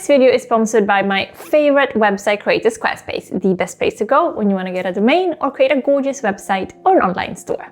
This video is sponsored by my favorite website creator, Squarespace, the best place to go when you want to get a domain or create a gorgeous website or an online store.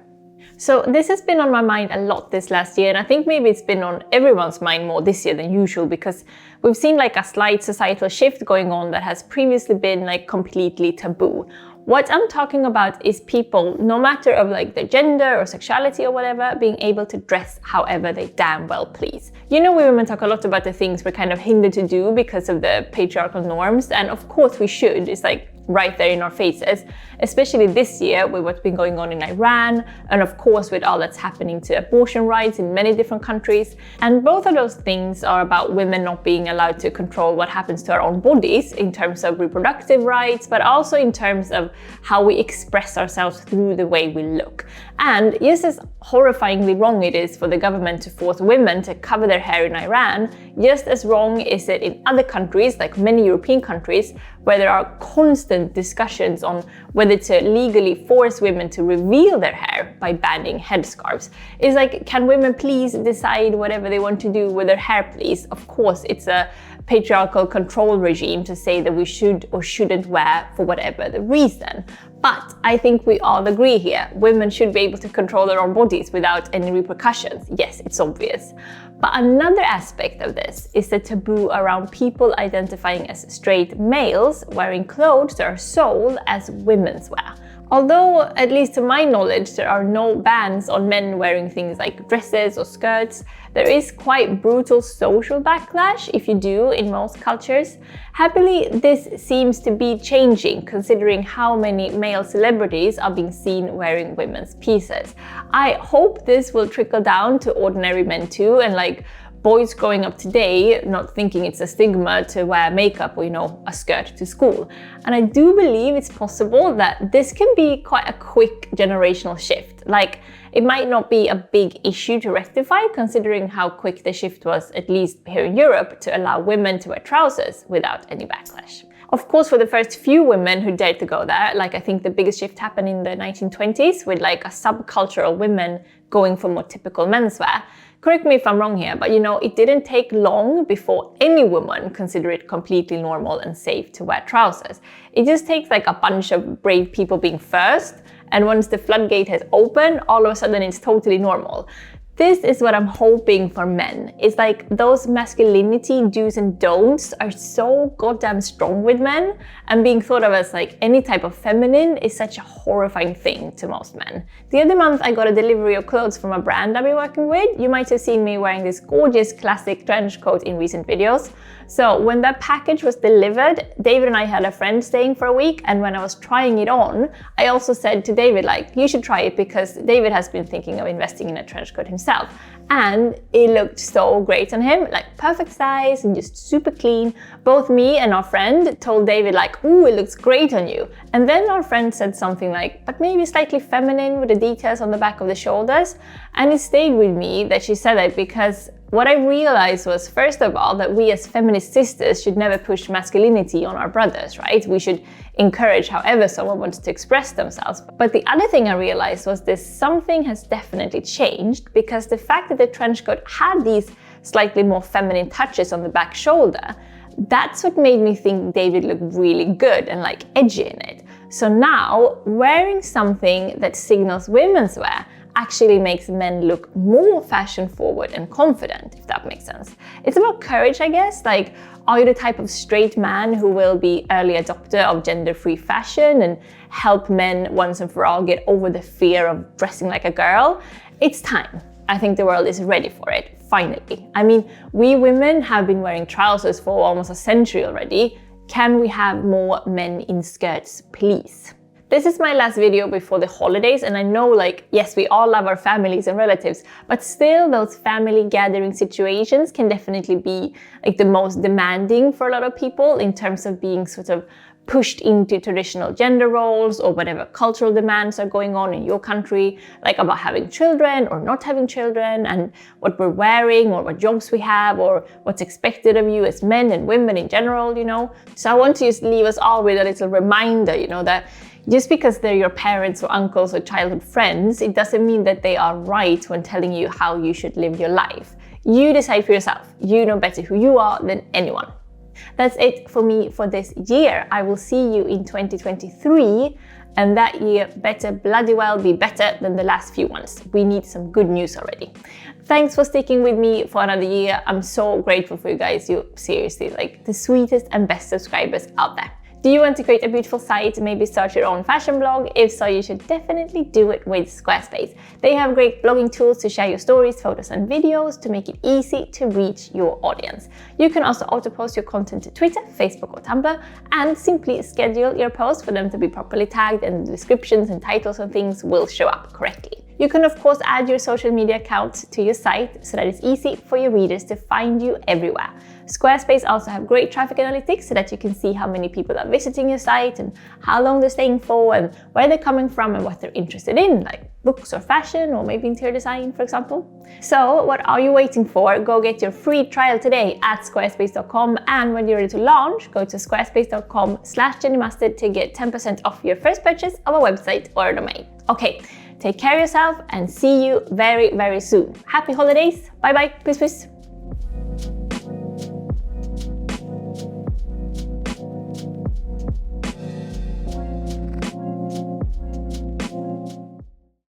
So this has been on my mind a lot this last year, and I think maybe it's been on everyone's mind more this year than usual, because we've seen like a slight societal shift going on that has previously been like completely taboo. What I'm talking about is people, no matter of like their gender or sexuality or whatever, being able to dress however they damn well please. You know, we women talk a lot about the things we're kind of hindered to do because of the patriarchal norms, and of course we should. It's like right there in our faces, especially this year with what's been going on in Iran, and of course with all that's happening to abortion rights in many different countries. And both of those things are about women not being allowed to control what happens to our own bodies in terms of reproductive rights, but also in terms of how we express ourselves through the way we look. And just as horrifyingly wrong it is for the government to force women to cover their hair in Iran, just as wrong is it in other countries, like many European countries, where there are constant discussions on whether to legally force women to reveal their hair by banning headscarves. It's like, can women please decide whatever they want to do with their hair, please? Of course, it's a patriarchal control regime to say that we should or shouldn't wear for whatever the reason. But I think we all agree here, women should be able to control their own bodies without any repercussions. Yes, it's obvious. But another aspect of this is the taboo around people identifying as straight males wearing clothes that are sold as women's wear. Although, at least to my knowledge, there are no bans on men wearing things like dresses or skirts, there is quite brutal social backlash if you do in most cultures. Happily, this seems to be changing, considering how many male celebrities are being seen wearing women's pieces. I hope this will trickle down to ordinary men too, and like boys growing up today not thinking it's a stigma to wear makeup or, you know, a skirt to school. And I do believe it's possible that this can be quite a quick generational shift. Like, it might not be a big issue to rectify, considering how quick the shift was, at least here in Europe, to allow women to wear trousers without any backlash. Of course, for the first few women who dared to go there, like I think the biggest shift happened in the 1920s with like a subculture of women going for more typical menswear. Correct me if I'm wrong here, but you know, it didn't take long before any woman considered it completely normal and safe to wear trousers. It just takes like a bunch of brave people being first, and once the floodgate has opened, all of a sudden it's totally normal. This is what I'm hoping for men. It's like those masculinity do's and don'ts are so goddamn strong with men, and being thought of as like any type of feminine is such a horrifying thing to most men. The other month I got a delivery of clothes from a brand I've been working with. You might have seen me wearing this gorgeous classic trench coat in recent videos. So when that package was delivered, David and I had a friend staying for a week, and when I was trying it on, I also said to David, like, you should try it, because David has been thinking of investing in a trench coat himself. And it looked so great on him, like perfect size and just super clean. Both me and our friend told David like, ooh, it looks great on you. And then our friend said something like, but maybe slightly feminine with the details on the back of the shoulders. And it stayed with me that she said that, because what I realized was, first of all, that we as feminist sisters should never push masculinity on our brothers, right? We should encourage however someone wants to express themselves. But the other thing I realized was this: something has definitely changed, because the fact that the trench coat had these slightly more feminine touches on the back shoulder, that's what made me think David looked really good and like edgy in it. So now, wearing something that signals women's wear actually makes men look more fashion forward and confident, if that makes sense. It's about courage, I guess. Like, are you the type of straight man who will be early adopter of gender-free fashion and help men once and for all get over the fear of dressing like a girl? It's time. I think the world is ready for it, finally. I mean, we women have been wearing trousers for almost a century already. Can we have more men in skirts, please? This is my last video before the holidays, and I know, like, yes, we all love our families and relatives, but still those family gathering situations can definitely be like the most demanding for a lot of people in terms of being sort of pushed into traditional gender roles or whatever cultural demands are going on in your country, like about having children or not having children, and what we're wearing or what jobs we have or what's expected of you as men and women in general, you know. So I want to just leave us all with a little reminder, you know, that just because they're your parents or uncles or childhood friends, it doesn't mean that they are right when telling you how you should live your life. You decide for yourself. You know better who you are than anyone. That's it for me for this year. I will see you in 2023, and that year better bloody well be better than the last few ones. We need some good news already. Thanks for sticking with me for another year. I'm so grateful for you guys. You're seriously like the sweetest and best subscribers out there. Do you want to create a beautiful site, maybe start your own fashion blog? If so, you should definitely do it with Squarespace. They have great blogging tools to share your stories, photos and videos to make it easy to reach your audience. You can also auto-post your content to Twitter, Facebook or Tumblr, and simply schedule your posts for them to be properly tagged, and the descriptions and titles and things will show up correctly. You can of course add your social media accounts to your site so that it's easy for your readers to find you everywhere. Squarespace also have great traffic analytics so that you can see how many people are visiting your site and how long they're staying for and where they're coming from and what they're interested in, like books or fashion or maybe interior design, for example. So what are you waiting for? Go get your free trial today at squarespace.com, and when you're ready to launch, go to squarespace.com/jennymustard to get 10% off your first purchase of a website or a domain. Okay, take care of yourself and see you very, very soon. Happy holidays. Bye bye. Peace, peace.